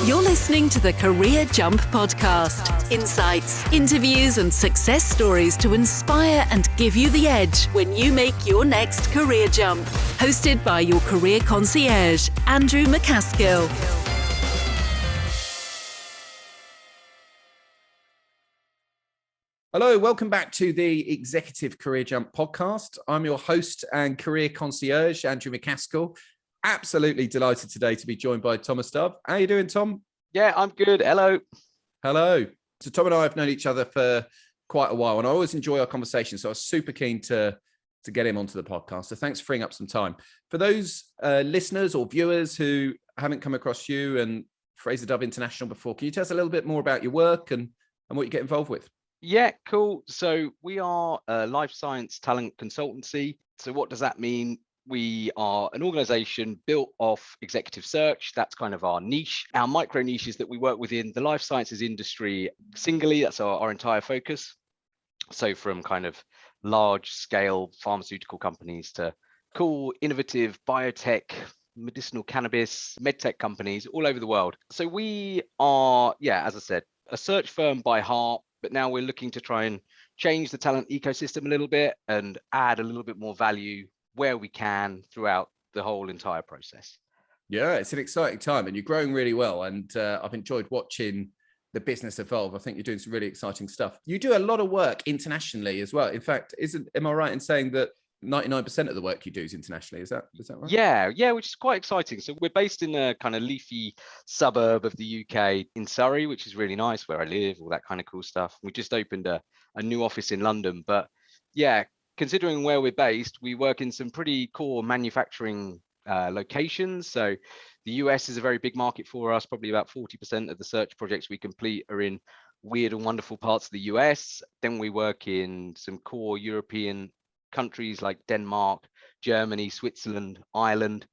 You're listening to the Career Jump Podcast. Insights, interviews, and success stories to inspire and give you the edge when you make your next career jump. Hosted by your career concierge, Andrew MacAskill. Hello, welcome back to the Executive Career Jump Podcast. I'm your host and career concierge, Andrew MacAskill. Absolutely delighted today to be joined by Thomas Dove. How are you doing, Tom? Yeah, I'm good. Hello. Hello. So Tom and I have known each other for quite a while, and I always enjoy our conversation. So I was super keen to get him onto the podcast. So thanks for freeing up some time. For those listeners or viewers who haven't come across you and Frazer Dove International before, can you tell us a little bit more about your work and what you get involved with? Yeah, cool. So we are a life science talent consultancy. So what does that mean? We are an organization built off executive search. That's kind of our niche. Our micro niche is that we work within the life sciences industry singly. That's our entire focus. So from kind of large scale pharmaceutical companies to cool, innovative biotech, medicinal cannabis, medtech companies all over the world. So we are, as I said, a search firm by heart, but now we're looking to try and change the talent ecosystem a little bit and add a little bit more value where we can throughout the whole entire process. Yeah, it's an exciting time and you're growing really well. And I've enjoyed watching the business evolve. I think you're doing some really exciting stuff. You do a lot of work internationally as well. In fact, am I right in saying that 99% of the work you do is internationally? Is that right? Yeah, which is quite exciting. So we're based in a kind of leafy suburb of the UK in Surrey, which is really nice, where I live, all that kind of cool stuff. We just opened a new office in London, but yeah, considering where we're based, we work in some pretty core manufacturing locations. So the US is a very big market for us. Probably about 40% of the search projects we complete are in weird and wonderful parts of the US. Then we work in some core European countries like Denmark, Germany, Switzerland, Ireland.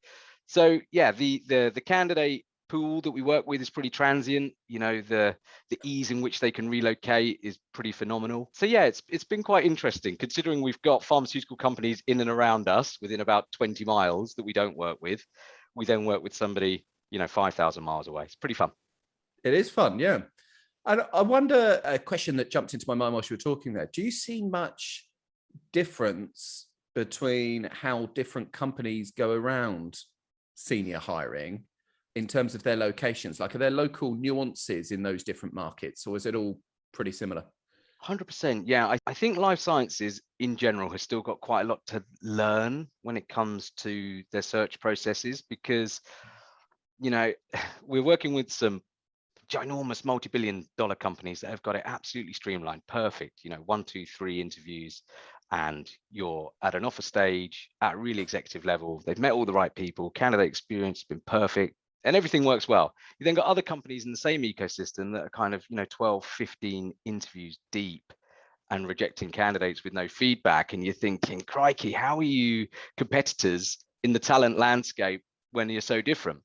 So yeah, the candidate pool that we work with is pretty transient. You know, the ease in which they can relocate is pretty phenomenal. So yeah, it's been quite interesting considering we've got pharmaceutical companies in and around us within about 20 miles that we don't work with. We then work with somebody, 5,000 miles away. It's pretty fun. It is fun, yeah. And I wonder, a question that jumped into my mind whilst you were talking there, do you see much difference between how different companies go around senior hiring in terms of their locations? Like, are there local nuances in those different markets, or is it all pretty similar? 100%. Yeah, I think life sciences in general has still got quite a lot to learn when it comes to their search processes, because, we're working with some ginormous multi-billion-dollar companies that have got it absolutely streamlined, perfect, 1, 2, 3 interviews, and you're at an offer stage at a really executive level. They've met all the right people, candidate experience has been perfect, and everything works well. You then got other companies in the same ecosystem that are kind of, 12, 15 interviews deep and rejecting candidates with no feedback. And you're thinking, crikey, how are you competitors in the talent landscape when you're so different?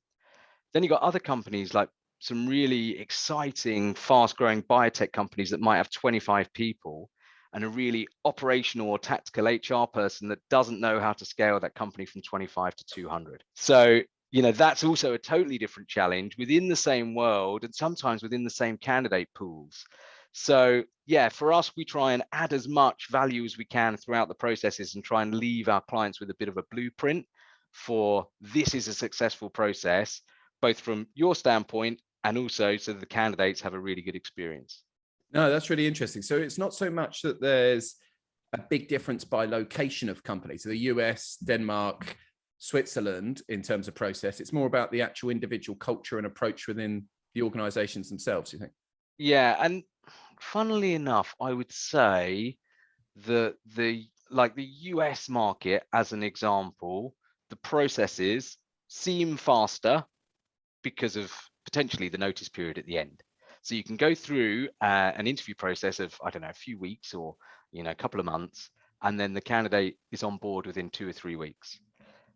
Then you got other companies like some really exciting, fast-growing biotech companies that might have 25 people and a really operational or tactical HR person that doesn't know how to scale that company from 25 to 200. So, that's also a totally different challenge within the same world and sometimes within the same candidate pools. So yeah, for us, we try and add as much value as we can throughout the processes and try and leave our clients with a bit of a blueprint for this is a successful process, both from your standpoint and also so the candidates have a really good experience. No, that's really interesting. So it's not so much that there's a big difference by location of companies. So the US, Denmark, Switzerland in terms of process. It's more about the actual individual culture and approach within the organizations themselves, you think? Yeah, and funnily enough, I would say that the US market, as an example, the processes seem faster because of potentially the notice period at the end. So you can go through an interview process of, I don't know, a few weeks or, a couple of months, and then the candidate is on board within 2 or 3 weeks.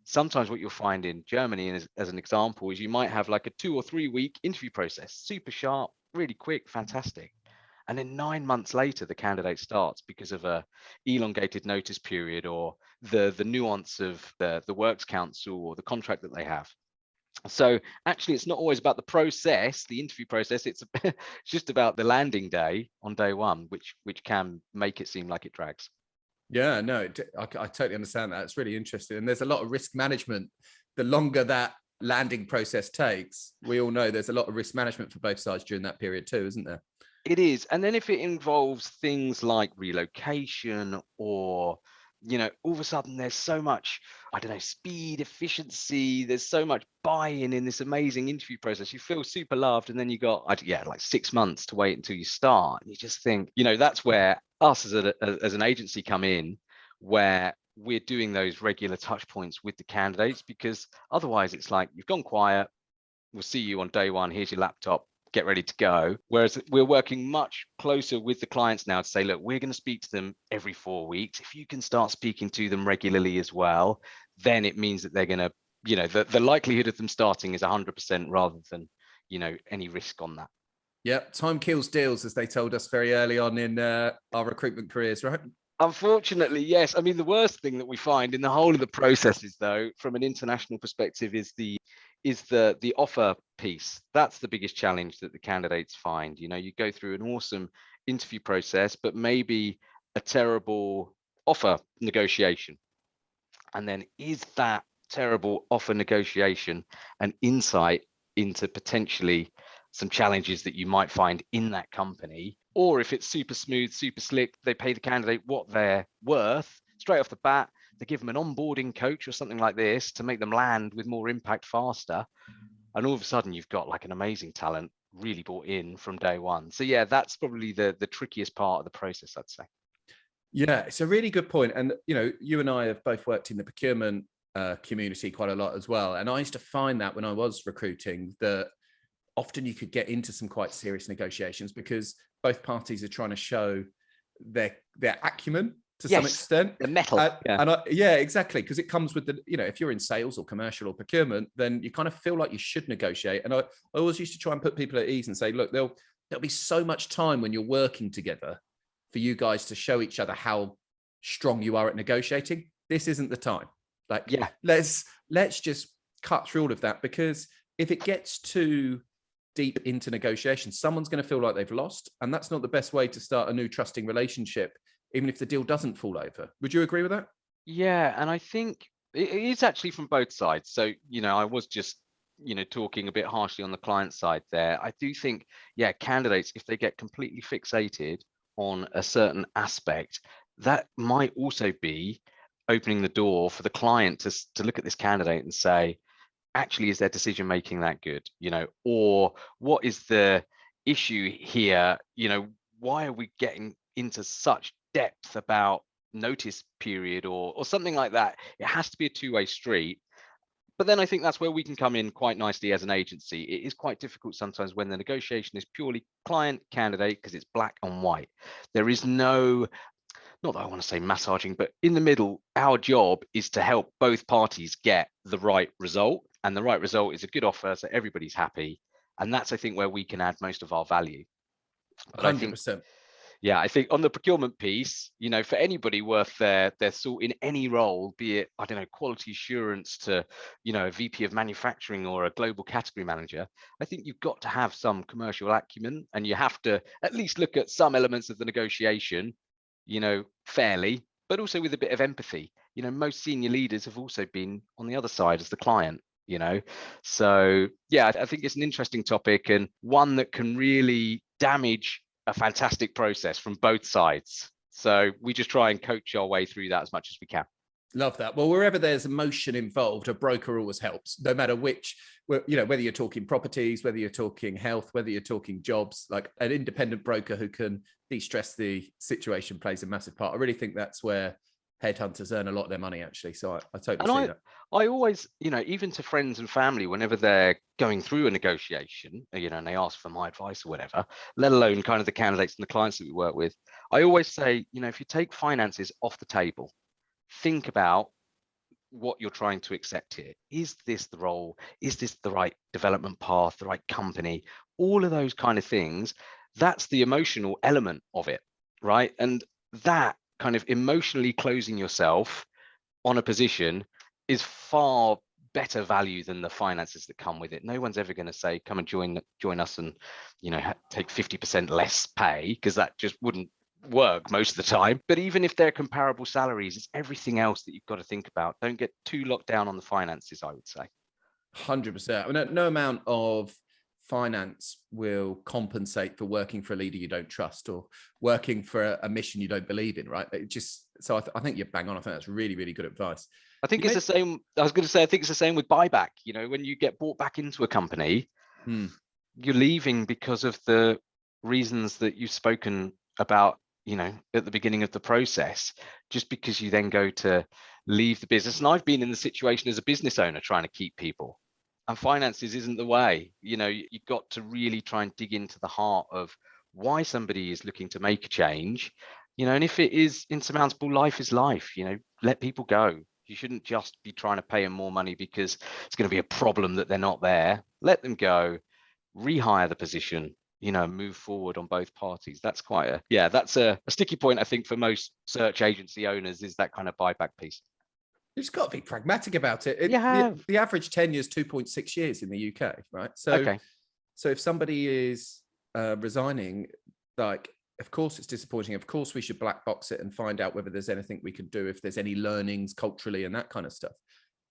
Sometimes what you'll find in Germany, as an example, is you might have like a 2 or 3 week interview process, super sharp, really quick, fantastic. And then 9 months later, the candidate starts because of a elongated notice period or the nuance of the works council or the contract that they have. So actually, it's not always about the process, the interview process. It's just about the landing day on day one, which can make it seem like it drags. Yeah, no, I totally understand that. It's really interesting. And there's a lot of risk management. The longer that landing process takes, we all know there's a lot of risk management for both sides during that period too, isn't there? It is. And then if it involves things like relocation or, all of a sudden there's so much, I don't know, speed, efficiency, there's so much buy-in in this amazing interview process. You feel super loved. And then you got, like 6 months to wait until you start. And you just think, that's where us as an agency come in, where we're doing those regular touch points with the candidates, because otherwise it's like, you've gone quiet. We'll see you on day one. Here's your laptop. Get ready to go. Whereas we're working much closer with the clients now to say, look, we're going to speak to them every 4 weeks. If you can start speaking to them regularly as well, then it means that they're going to, the likelihood of them starting is 100% rather than, any risk on that. Yep. Time kills deals, as they told us very early on in our recruitment careers, right? Unfortunately, yes. I mean, the worst thing that we find in the whole of the processes, though, from an international perspective, is the offer piece. That's the biggest challenge that the candidates find. You go through an awesome interview process, but maybe a terrible offer negotiation. And then is that terrible offer negotiation an insight into potentially some challenges that you might find in that company? Or if it's super smooth, super slick, they pay the candidate what they're worth straight off the bat. They give them an onboarding coach or something like this to make them land with more impact faster. And all of a sudden you've got like an amazing talent really bought in from day one. So yeah, that's probably the trickiest part of the process, I'd say. Yeah, it's a really good point. And, you and I have both worked in the procurement community quite a lot as well. And I used to find that when I was recruiting, that often you could get into some quite serious negotiations because both parties are trying to show their acumen to some extent. The metal. Yeah, exactly. Because it comes with the, if you're in sales or commercial or procurement, then you kind of feel like you should negotiate. And I always used to try and put people at ease and say, look, there'll be so much time when you're working together for you guys to show each other how strong you are at negotiating. This isn't the time. Let's just cut through all of that, because if it gets too deep into negotiations, someone's going to feel like they've lost, and that's not the best way to start a new trusting relationship, even if the deal doesn't fall over. Would you agree with that? Yeah, and I think it is actually from both sides. So, I was just, talking a bit harshly on the client side there. I do think, candidates, if they get completely fixated on a certain aspect, that might also be opening the door for the client to look at this candidate and say, actually, is their decision making that good? Or what is the issue here? Why are we getting into such depth about notice period or something like that? It has to be a two-way street. But then I think that's where we can come in quite nicely as an agency. It is quite difficult sometimes when the negotiation is purely client candidate, because it's black and white. There is no, not that I want to say massaging, but in the middle, our job is to help both parties get the right result. And the right result is a good offer, so everybody's happy. And that's, I think, where we can add most of our value. But 100%. I think on the procurement piece, for anybody worth their salt in any role, be it, I don't know, quality assurance to, a VP of manufacturing or a global category manager, I think you've got to have some commercial acumen, and you have to at least look at some elements of the negotiation, fairly, but also with a bit of empathy. Most senior leaders have also been on the other side as the client, So yeah, I think it's an interesting topic, and one that can really damage a fantastic process from both sides. So we just try and coach our way through that as much as we can. Love that. Well, wherever there's emotion involved, a broker always helps, no matter which, whether you're talking properties, whether you're talking health, whether you're talking jobs. Like an independent broker who can de-stress the situation plays a massive part. I really think that's where headhunters earn a lot of their money, actually. So I totally see that. I always, even to friends and family, whenever they're going through a negotiation, and they ask for my advice or whatever, let alone kind of the candidates and the clients that we work with, I always say, if you take finances off the table, think about what you're trying to accept here. Is this the role? Is this the right development path, the right company? All of those kind of things, that's the emotional element of it, right? And that kind of emotionally closing yourself on a position is far better value than the finances that come with it. No one's ever going to say, come and join us and, take 50% less pay, because that just wouldn't work most of the time. But even if they're comparable salaries, it's everything else that you've got to think about. Don't get too locked down on the finances, I would say. 100%. I mean, no amount of finance will compensate for working for a leader you don't trust or working for a mission you don't believe in, right? I think you're bang on. I think that's really, really good advice. I think it's the same. I was going to say, I think it's the same with buyback. When you get bought back into a company, you're leaving because of the reasons that you've spoken about, at the beginning of the process, just because you then go to leave the business. And I've been in the situation as a business owner trying to keep people, and finances isn't the way. You've got to really try and dig into the heart of why somebody is looking to make a change, and if it is insurmountable, life is life, let people go. You shouldn't just be trying to pay them more money because it's going to be a problem that they're not there. Let them go, rehire the position, move forward on both parties. That's that's a sticky point, I think, for most search agency owners, is that kind of buyback piece. You just got to be pragmatic about it. The average tenure is 2.6 years in the UK, right? So if somebody is resigning, of course it's disappointing. Of course we should black box it and find out whether there's anything we can do, if there's any learnings culturally and that kind of stuff.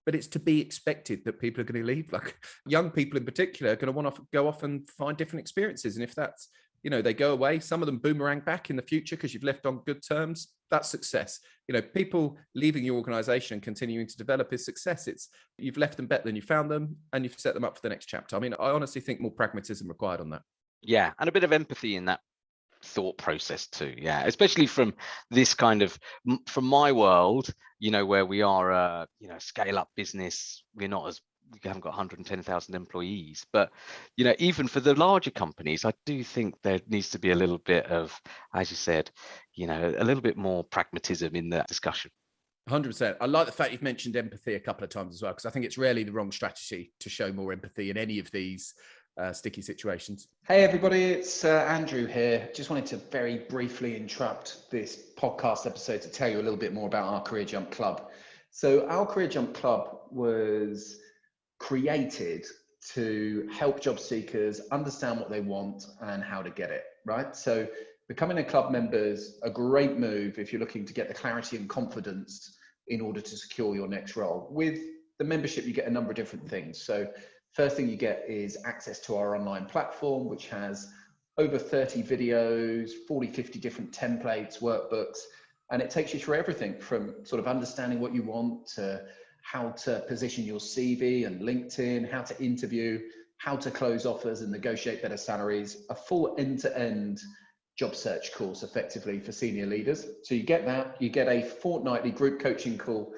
But it's to be expected that people are going to leave. Like young people in particular are going to want to go off and find different experiences. And if that's, they go away, some of them boomerang back in the future because you've left on good terms, that's success. People leaving your organization and continuing to develop is success. It's you've left them better than you found them and you've set them up for the next chapter. I mean, I honestly think more pragmatism required on that. Yeah. And a bit of empathy in that thought process too. Yeah. Especially from this kind of, from my world, where we are a, scale up business. We haven't got 110,000 employees, but even for the larger companies, I do think there needs to be a little bit of, as you said, a little bit more pragmatism in that discussion. 100%. I like the fact you've mentioned empathy a couple of times as well, because I think it's rarely the wrong strategy to show more empathy in any of these sticky situations. Hey everybody, it's Andrew here. Just wanted to very briefly interrupt this podcast episode to tell you a little bit more about our Career Jump Club. So our Career Jump Club was created to help job seekers understand what they want and how to get it, right? So becoming a club member is a great move if you're looking to get the clarity and confidence in order to secure your next role. With the membership, you get a number of different things. So first thing you get is access to our online platform, which has over 30 videos, 40, 50 different templates, workbooks, and it takes you through everything from sort of understanding what you want to how to position your CV and LinkedIn, how to interview, how to close offers and negotiate better salaries, a full end-to-end job search course effectively for senior leaders. So you get that, you get a fortnightly group coaching call,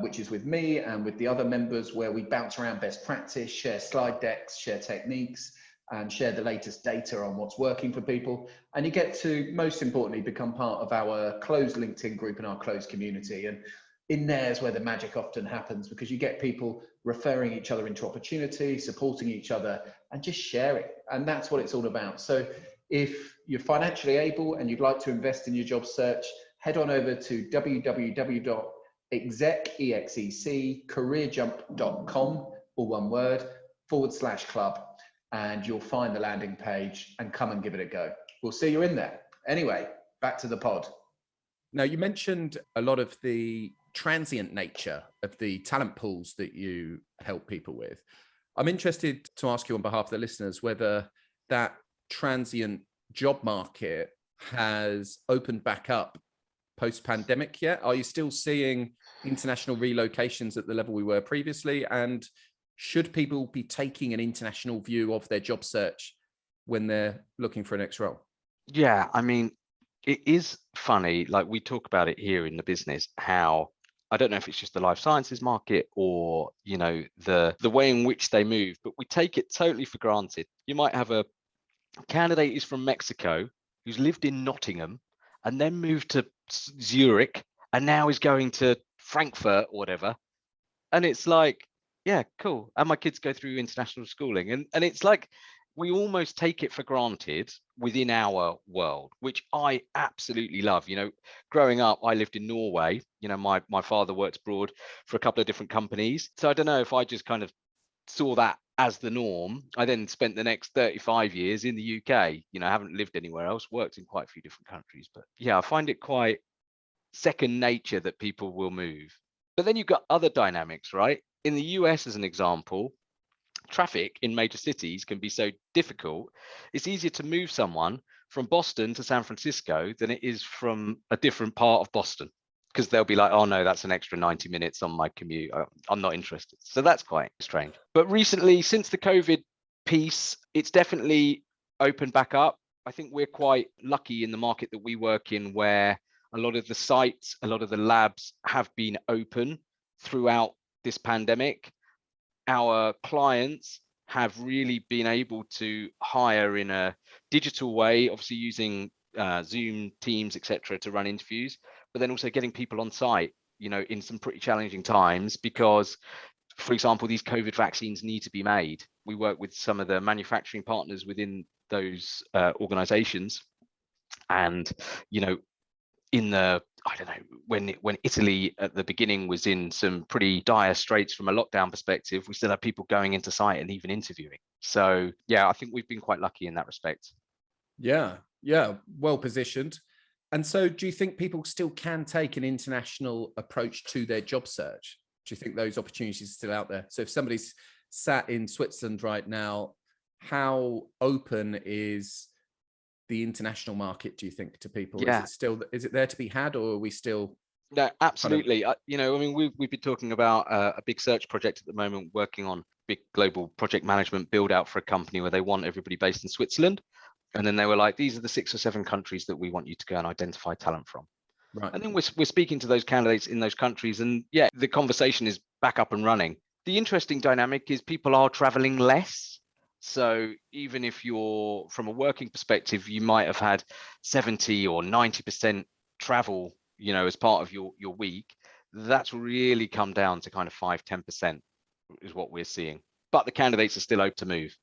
which is with me and with the other members, where we bounce around best practice, share slide decks, share techniques, and share the latest data on what's working for people. And you get to, most importantly, become part of our closed LinkedIn group and our closed community. And in there is where the magic often happens, because you get people referring each other into opportunity, supporting each other, and just sharing. And that's what it's all about. So if you're financially able and you'd like to invest in your job search, head on over to www.execcareerjump.com, all one word, /club, and you'll find the landing page and come and give it a go. We'll see you in there. Anyway, back to the pod. Now, you mentioned a lot of the transient nature of the talent pools that you help people with. I'm interested to ask you on behalf of the listeners whether that transient job market has opened back up post-pandemic yet. Are you still seeing international relocations at the level we were previously? And should people be taking an international view of their job search when they're looking for a next role? Yeah, I mean, it is funny, like we talk about it here in the business, how I don't know if it's just the life sciences market or, the way in which they move, but we take it totally for granted. You might have a candidate who's from Mexico, who's lived in Nottingham and then moved to Zurich and now is going to Frankfurt or whatever. And it's like, yeah, cool. And my kids go through international schooling. And it's like, we almost take it for granted within our world, which I absolutely love. Growing up, I lived in Norway. My father worked abroad for a couple of different companies. So I don't know if I just kind of saw that as the norm. I then spent the next 35 years in the UK. I haven't lived anywhere else, worked in quite a few different countries. But yeah, I find it quite second nature that people will move. But then you've got other dynamics, right? In the US, as an example, traffic in major cities can be so difficult. It's easier to move someone from Boston to San Francisco than it is from a different part of Boston, because they'll be like, oh no, that's an extra 90 minutes on my commute. I'm not interested. So that's quite strange. But recently, since the COVID piece, it's definitely opened back up. I think we're quite lucky in the market that we work in, where a lot of the sites, a lot of the labs have been open throughout this pandemic. Our clients have really been able to hire in a digital way, obviously using Zoom, Teams, etc., to run interviews, but then also getting people on site, in some pretty challenging times, because, for example, these COVID vaccines need to be made. We work with some of the manufacturing partners within those organizations, and I don't know, when Italy at the beginning was in some pretty dire straits from a lockdown perspective, we still have people going into site and even interviewing. So yeah, I think we've been quite lucky in that respect. Yeah, well positioned. And so do you think people still can take an international approach to their job search? Do you think those opportunities are still out there? So if somebody's sat in Switzerland right now, how open is the international market, do you think, to people? Yeah. Is it there to be had, or are we still? No, absolutely. We've been talking about a big search project at the moment, working on big global project management build out for a company where they want everybody based in Switzerland. And then they were like, these are the 6 or 7 countries that we want you to go and identify talent from. Right. And then we're speaking to those candidates in those countries, and yeah, the conversation is back up and running. The interesting dynamic is people are traveling less. So even if you're, from a working perspective, you might have had 70 or 90% travel, as part of your week, that's really come down to kind of 5-10% is what we're seeing. But the candidates are still open to move.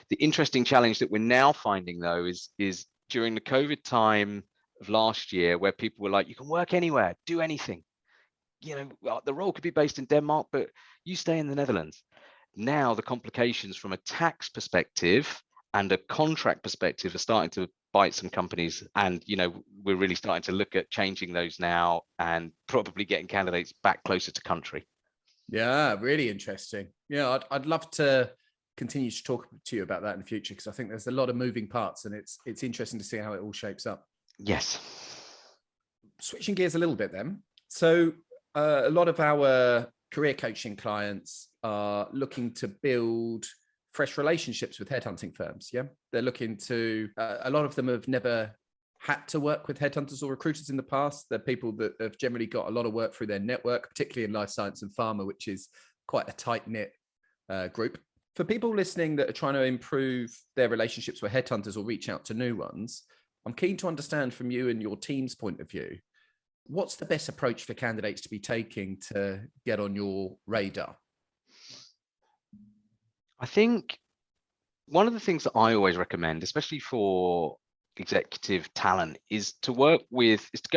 The interesting challenge that we're now finding, though, is during the COVID time of last year, where people were like, you can work anywhere, do anything. The role could be based in Denmark, but you stay in the Netherlands. Now the complications from a tax perspective and a contract perspective are starting to bite some companies. And, we're really starting to look at changing those now and probably getting candidates back closer to country. Yeah, really interesting. Yeah, I'd love to continue to talk to you about that in the future, because I think there's a lot of moving parts, and it's interesting to see how it all shapes up. Yes. Switching gears a little bit then. So a lot of our career coaching clients are looking to build fresh relationships with headhunting firms. Yeah, they're looking to, a lot of them have never had to work with headhunters or recruiters in the past. They're people that have generally got a lot of work through their network, particularly in life science and pharma, which is quite a tight-knit group. For people listening that are trying to improve their relationships with headhunters or reach out to new ones, I'm keen to understand from you and your team's point of view, what's the best approach for candidates to be taking to get on your radar? I think one of the things that I always recommend, especially for executive talent, is to go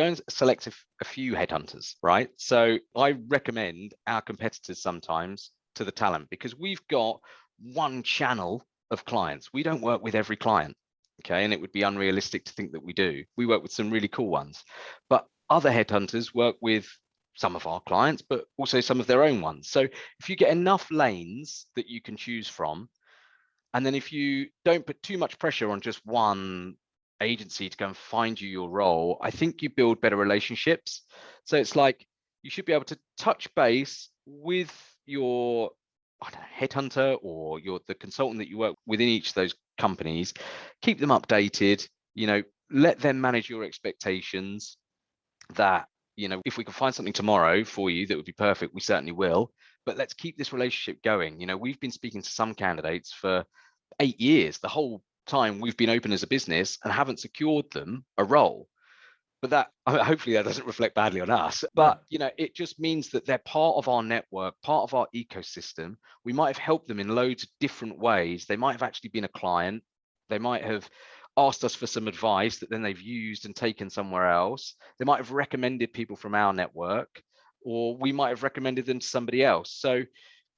and select a few headhunters, right? So I recommend our competitors sometimes to the talent, because we've got one channel of clients. We don't work with every client, okay? And it would be unrealistic to think that we do. We work with some really cool ones, but other headhunters work with some of our clients, but also some of their own ones. So if you get enough lanes that you can choose from, and then if you don't put too much pressure on just one agency to go and find you your role, I think you build better relationships. So it's like you should be able to touch base with your headhunter or the consultant that you work within each of those companies, keep them updated, let them manage your expectations. That, if we can find something tomorrow for you that would be perfect, we certainly will. But let's keep this relationship going. We've been speaking to some candidates for 8 years, the whole time we've been open as a business, and haven't secured them a role. but that, I mean, hopefully that doesn't reflect badly on us. But it just means that they're part of our network, part of our ecosystem. We might have helped them in loads of different ways. They might have actually been a client. They might have asked us for some advice that then they've used and taken somewhere else. They might have recommended people from our network, or we might have recommended them to somebody else. So,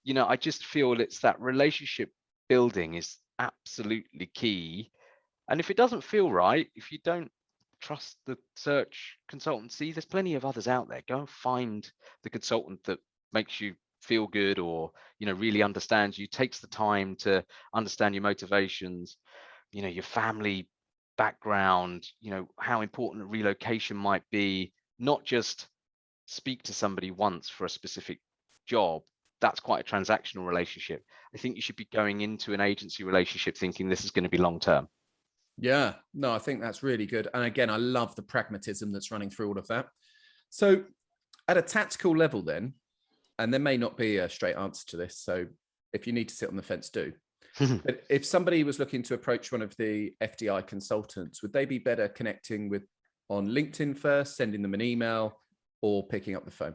I just feel it's that relationship building is absolutely key. And if it doesn't feel right, if you don't trust the search consultancy, there's plenty of others out there. Go and find the consultant that makes you feel good, or really understands you, takes the time to understand your motivations, your family background, how important a relocation might be. Not just speak to somebody once for a specific job. That's quite a transactional relationship. I think you should be going into an agency relationship thinking this is going to be long term. Yeah, no, I think that's really good. And again, I love the pragmatism that's running through all of that. So at a tactical level then, and there may not be a straight answer to this, so if you need to sit on the fence, do. But if somebody was looking to approach one of the FDI consultants, would they be better connecting with on LinkedIn first, sending them an email, or picking up the phone?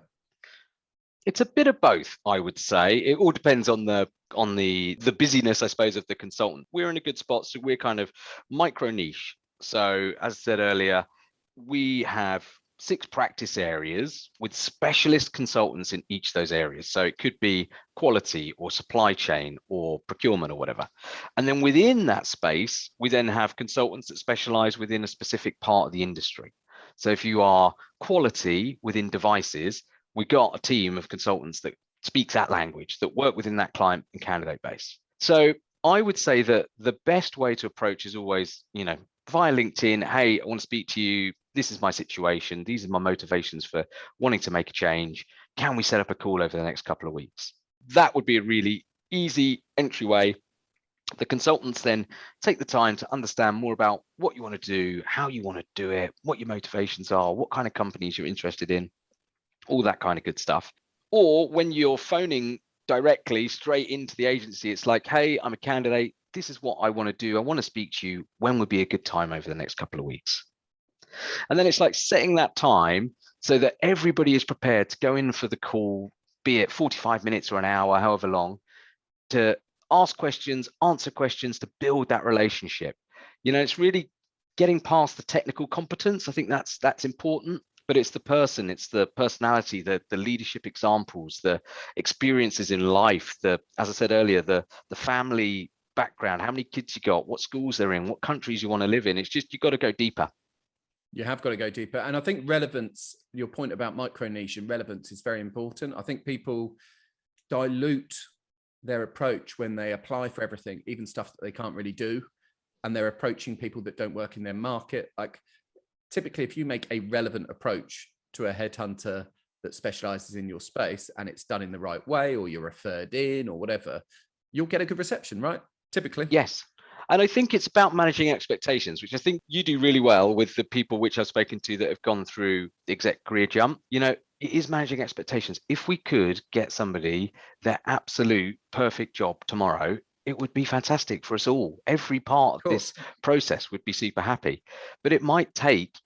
It's a bit of both, I would say. It all depends on the busyness, I suppose, of the consultant. We're in a good spot, so we're kind of micro niche. So as I said earlier, we have 6 practice areas with specialist consultants in each of those areas. So it could be quality or supply chain or procurement or whatever. And then within that space, we then have consultants that specialize within a specific part of the industry. So if you are quality within devices, we got a team of consultants that speak that language, that work within that client and candidate base. So I would say that the best way to approach is always, via LinkedIn. Hey, I want to speak to you. This is my situation. These are my motivations for wanting to make a change. Can we set up a call over the next couple of weeks? That would be a really easy entryway. The consultants then take the time to understand more about what you want to do, how you want to do it, what your motivations are, what kind of companies you're interested in, all that kind of good stuff. Or when you're phoning directly straight into the agency, it's like, hey, I'm a candidate. This is what I want to do. I want to speak to you. When would be a good time over the next couple of weeks? And then it's like setting that time so that everybody is prepared to go in for the call, be it 45 minutes or an hour, however long, to ask questions, answer questions, to build that relationship. It's really getting past the technical competence. I think that's important. But it's the person, it's the personality, the leadership examples, the experiences in life, as I said earlier, the family background, how many kids you got, what schools they're in, what countries you want to live in. It's just, you've got to go deeper. You have got to go deeper. And I think relevance, your point about micro niche and relevance is very important. I think people dilute their approach when they apply for everything, even stuff that they can't really do. And they're approaching people that don't work in their market. Like, typically, if you make a relevant approach to a headhunter that specializes in your space and it's done in the right way, or you're referred in or whatever, you'll get a good reception, right? Typically. Yes. And I think it's about managing expectations, which I think you do really well with the people which I've spoken to that have gone through the Exec Career Jump. It is managing expectations. If we could get somebody their absolute perfect job tomorrow, it would be fantastic for us all. Every part of this process would be super happy, but it might take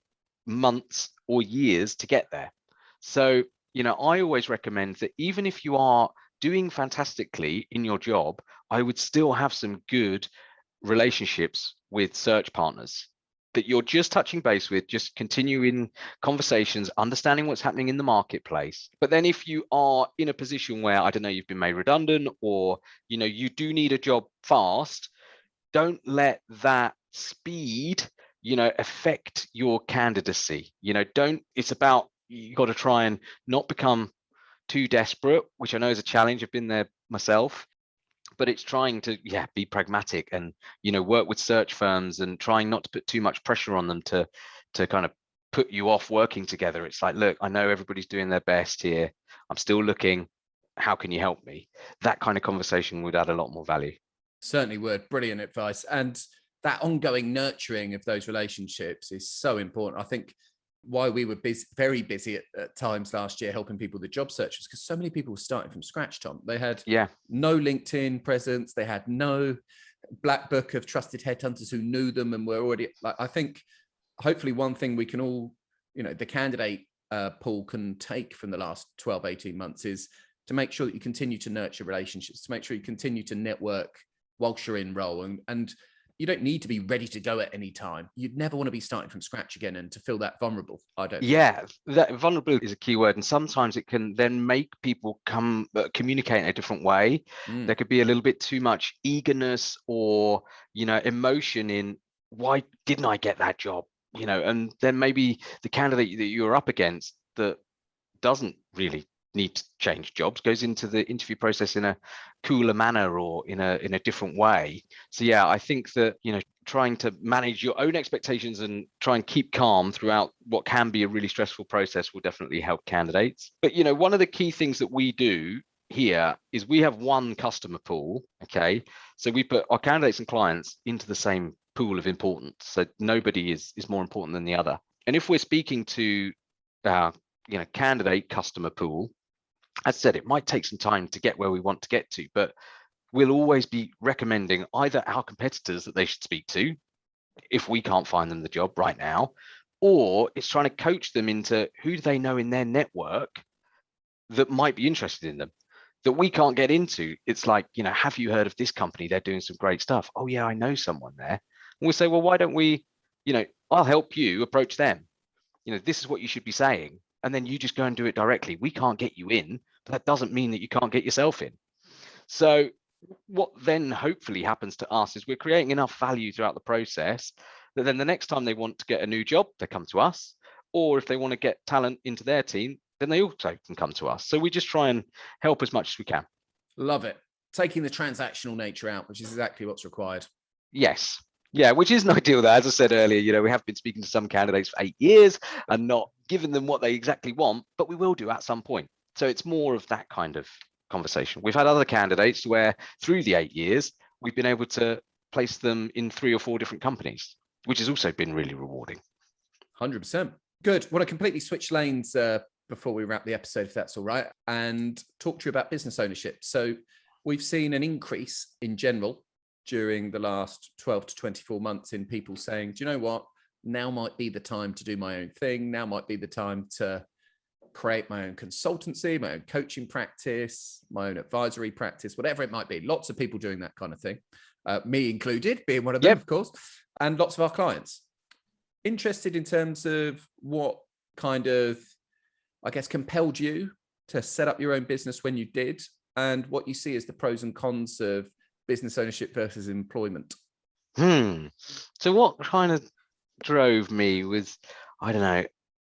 months or years to get there. So, I always recommend that even if you are doing fantastically in your job, I would still have some good relationships with search partners that you're just touching base with, just continuing conversations, understanding what's happening in the marketplace. But then if you are in a position where, I don't know, you've been made redundant, or, you do need a job fast, don't let that speed, affect your candidacy. It's about, you got to try and not become too desperate, which I know is a challenge. I've been there myself. But it's trying to be pragmatic and work with search firms and trying not to put too much pressure on them to kind of put you off working together. It's like, look, I know everybody's doing their best here. I'm still looking. How can you help me? That kind of conversation would add a lot more value. Certainly would. Brilliant advice. And that ongoing nurturing of those relationships is so important. I think why we were very busy at times last year helping people with the job search was because so many people were starting from scratch, Tom. They had no LinkedIn presence. They had no black book of trusted headhunters who knew them and were already, like, I think hopefully one thing we can all the candidate pool can take from the last 12, 18 months is to make sure that you continue to nurture relationships, to make sure you continue to network whilst you're in role. And you don't need to be ready to go at any time. You'd never want to be starting from scratch again and to feel that vulnerable. I don't think. Yeah, that vulnerability is a key word. And sometimes it can then make people communicate in a different way. There could be a little bit too much eagerness or, emotion in, why didn't I get that job? And then maybe the candidate that you're up against that doesn't really need to change jobs goes into the interview process in a cooler manner or in a different way. So yeah, I think that trying to manage your own expectations and try and keep calm throughout what can be a really stressful process will definitely help candidates. But one of the key things that we do here is we have one customer pool. Okay, so we put our candidates and clients into the same pool of importance, so nobody is more important than the other. And if we're speaking to our candidate customer pool, as I said, it might take some time to get where we want to get to, but we'll always be recommending either our competitors that they should speak to if we can't find them the job right now, or it's trying to coach them into who do they know in their network that might be interested in them that we can't get into. It's like, have you heard of this company? They're doing some great stuff. Oh yeah, I know someone there. And we'll say, well, why don't we, I'll help you approach them. This is what you should be saying. And then you just go and do it directly. We can't get you in, but that doesn't mean that you can't get yourself in. So what then hopefully happens to us is we're creating enough value throughout the process that then the next time they want to get a new job, they come to us. Or if they want to get talent into their team, then they also can come to us. So we just try and help as much as we can. Love it. Taking the transactional nature out, which is exactly what's required. Yes. Yeah, which isn't ideal though. As I said earlier, we have been speaking to some candidates for 8 years and not giving them what they exactly want, but we will do at some point. So it's more of that kind of conversation. We've had other candidates where through the 8 years, we've been able to place them in 3 or 4 different companies, which has also been really rewarding. 100%. Good. Want to completely switch lanes before we wrap the episode, if that's all right, and talk to you about business ownership. So we've seen an increase in general during the last 12 to 24 months in people saying, do you know what? Now might be the time to do my own thing. Now might be the time to create my own consultancy, my own coaching practice, my own advisory practice, whatever it might be. Lots of people doing that kind of thing. Me included, being one of them, Of course, and lots of our clients. Interested in terms of what kind of, I guess, compelled you to set up your own business when you did, and what you see as the pros and cons of business ownership versus employment. So what kind of drove me was, I don't know,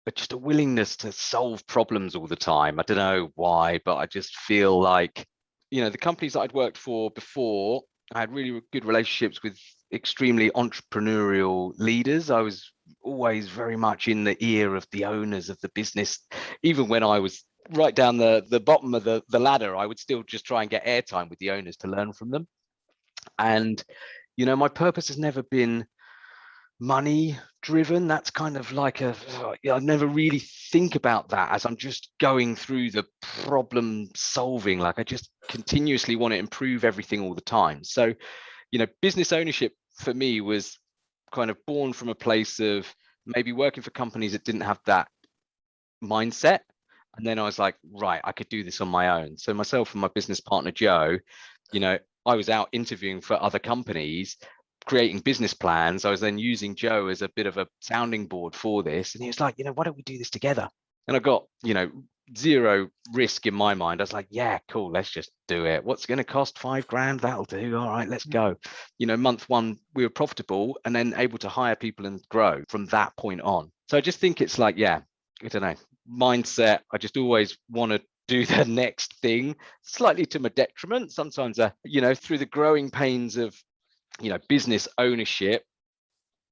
but just a willingness to solve problems all the time. I don't know why, but I just feel like, the companies that I'd worked for before, I had really good relationships with extremely entrepreneurial leaders. I was always very much in the ear of the owners of the business. Even when I was right down the bottom of the ladder, I would still just try and get airtime with the owners to learn from them. And, my purpose has never been money driven. That's kind of like I never really think about that as I'm just going through the problem solving. Like I just continuously want to improve everything all the time. So, business ownership for me was kind of born from a place of maybe working for companies that didn't have that mindset. And then I was like, right, I could do this on my own. So myself and my business partner, Joe, I was out interviewing for other companies, creating business plans. I was then using Joe as a bit of a sounding board for this. And he was like, why don't we do this together? And I got, zero risk in my mind. I was like, yeah, cool, let's just do it. What's going to cost $5,000? That'll do. All right, let's go. Month 1, we were profitable and then able to hire people and grow from that point on. So I just think it's like, I don't know, mindset. I just always want to do the next thing, slightly to my detriment. Sometimes, through the growing pains of, business ownership,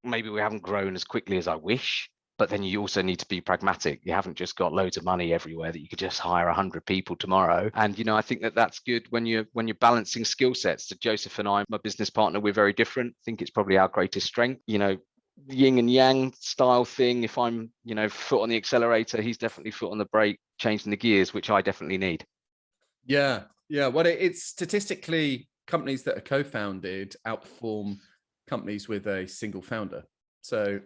maybe we haven't grown as quickly as I wish, but then you also need to be pragmatic. You haven't just got loads of money everywhere that you could just hire 100 people tomorrow. And, I think that that's good when you're balancing skill sets. So Joseph and I, my business partner, we're very different. I think it's probably our greatest strength, yin and yang style thing. If I'm, foot on the accelerator, he's definitely foot on the brake, changing the gears, which I definitely need. Yeah. Well, it's statistically companies that are co-founded outperform companies with a single founder. So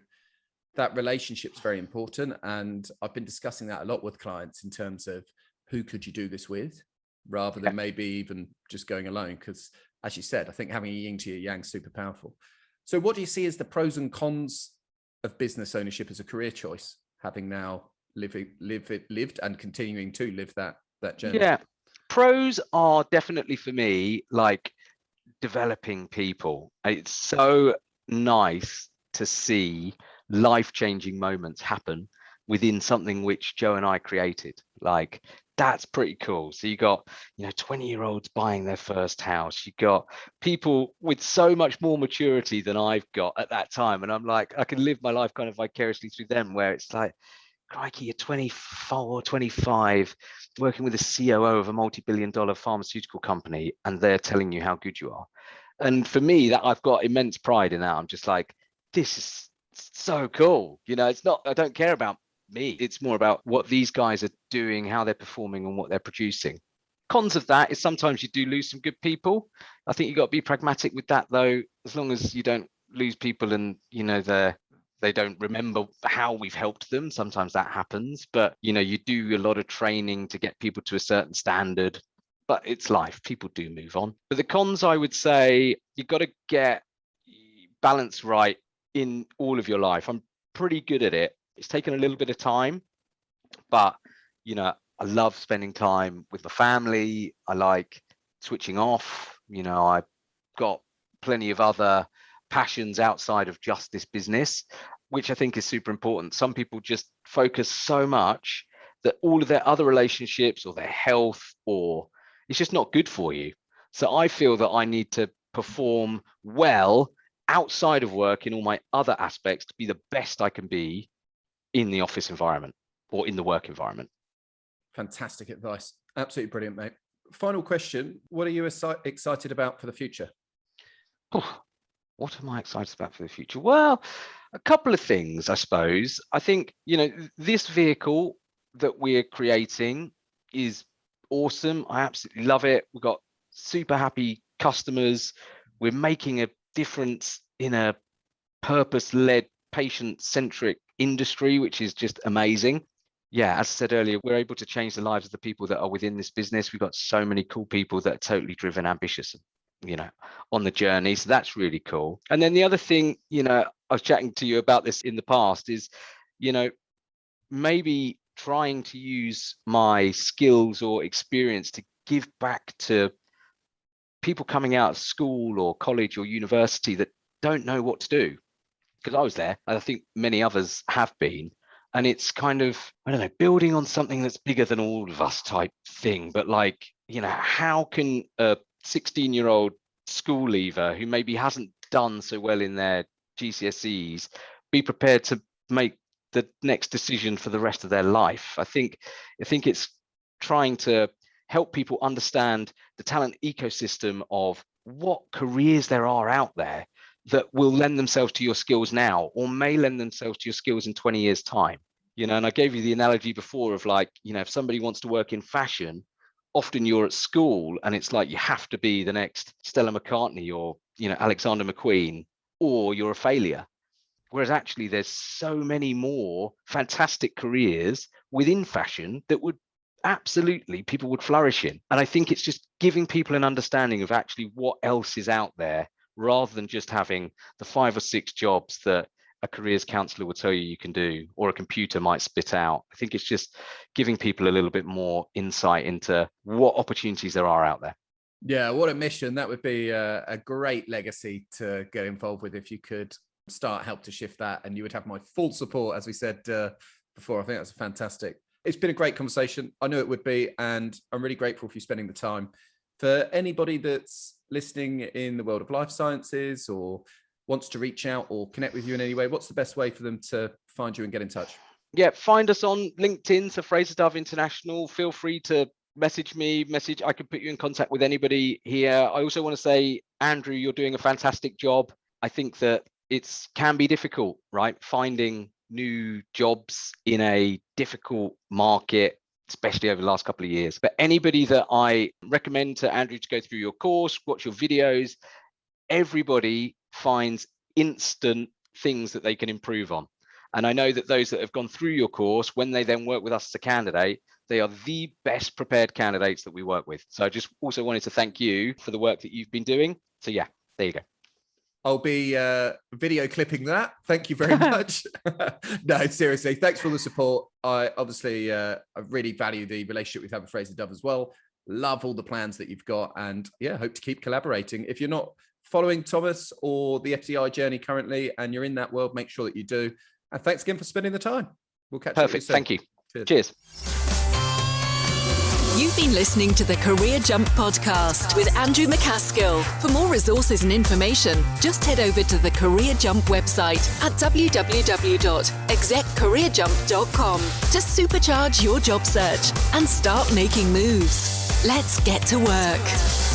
that relationship's very important. And I've been discussing that a lot with clients in terms of who could you do this with, rather than maybe even just going alone. Because as you said, I think having a yin to your yang is super powerful. So what do you see as the pros and cons of business ownership as a career choice, having now lived and continuing to live that journey? Yeah, pros are definitely for me like developing people. It's so nice to see life-changing moments happen within something which Joe and I created. Like, that's pretty cool. So you got, 20-year-olds buying their first house. You got people with so much more maturity than I've got at that time. And I'm like, I can live my life kind of vicariously through them, where it's like, crikey, you're 24, 25, working with a COO of a multi-billion-dollar pharmaceutical company, and they're telling you how good you are. And for me, that I've got immense pride in that. I'm just like, this is so cool. It's not, I don't care about me. It's more about what these guys are doing, how they're performing, and what they're producing. Cons of that is sometimes you do lose some good people. I think you've got to be pragmatic with that, though, as long as you don't lose people and, they don't remember how we've helped them. Sometimes that happens, but you do a lot of training to get people to a certain standard, but it's life. People do move on. But the cons, I would say, you've got to get balance right in all of your life. I'm pretty good at it. It's taken a little bit of time, but I love spending time with my family. I like switching off. I've got plenty of other passions outside of just this business, which I think is super important. Some people just focus so much that all of their other relationships or their health, or it's just not good for you. So I feel that I need to perform well outside of work in all my other aspects to be the best I can be in the office environment or in the work environment. Fantastic advice. Absolutely brilliant, mate. Final question. What are you excited about for the future? What am I excited about for the future? Well, a couple of things, I suppose. I think, this vehicle that we're creating is awesome. I absolutely love it. We've got super happy customers. We're making a difference in a purpose-led, patient-centric industry, which is just amazing. Yeah, as I said earlier, we're able to change the lives of the people that are within this business. We've got so many cool people that are totally driven, ambitious, on the journey. So that's really cool. And then the other thing, I was chatting to you about this in the past is, maybe trying to use my skills or experience to give back to people coming out of school or college or university that don't know what to do. Because I was there, and I think many others have been. And it's kind of, building on something that's bigger than all of us type thing. But like, how can a 16-year-old school leaver who maybe hasn't done so well in their GCSEs be prepared to make the next decision for the rest of their life? I think it's trying to help people understand the talent ecosystem of what careers there are out there that will lend themselves to your skills now, or may lend themselves to your skills in 20 years' time. And I gave you the analogy before of like, if somebody wants to work in fashion, often you're at school and it's like you have to be the next Stella McCartney or, Alexander McQueen, or you're a failure. Whereas actually there's so many more fantastic careers within fashion that would absolutely people would flourish in. And I think it's just giving people an understanding of actually what else is out there, rather than just having the 5 or 6 jobs that a careers counselor will tell you can do, or a computer might spit out. I think it's just giving people a little bit more insight into what opportunities there are out there. Yeah, what a mission. That would be a great legacy to get involved with if you could help to shift that, and you would have my full support, as we said before. I think that's fantastic. It's been a great conversation. I knew it would be, and I'm really grateful for you spending the time. For anybody that's listening in the world of life sciences or wants to reach out or connect with you in any way, what's the best way for them to find you and get in touch? Yeah, find us on LinkedIn, so Fraser Dove International. Feel free to message me. I can put you in contact with anybody here. I also want to say, Andrew, you're doing a fantastic job. I think that it can be difficult, right? Finding new jobs in a difficult market, especially over the last couple of years. But anybody that I recommend to Andrew to go through your course, watch your videos, everybody finds instant things that they can improve on. And I know that those that have gone through your course, when they then work with us as a candidate, they are the best prepared candidates that we work with. So I just also wanted to thank you for the work that you've been doing. So yeah, there you go. I'll be video clipping that. Thank you very much. No, seriously, thanks for all the support. I obviously, I really value the relationship we've had with Fraser Dove as well. Love all the plans that you've got, and yeah, hope to keep collaborating. If you're not following Thomas or the FDI journey currently and you're in that world, make sure that you do. And thanks again for spending the time. We'll catch up with you soon. Thank you. Cheers. You've been listening to the Career Jump Podcast with Andrew MacAskill. For more resources and information, just head over to the Career Jump website at www.execcareerjump.com to supercharge your job search and start making moves. Let's get to work.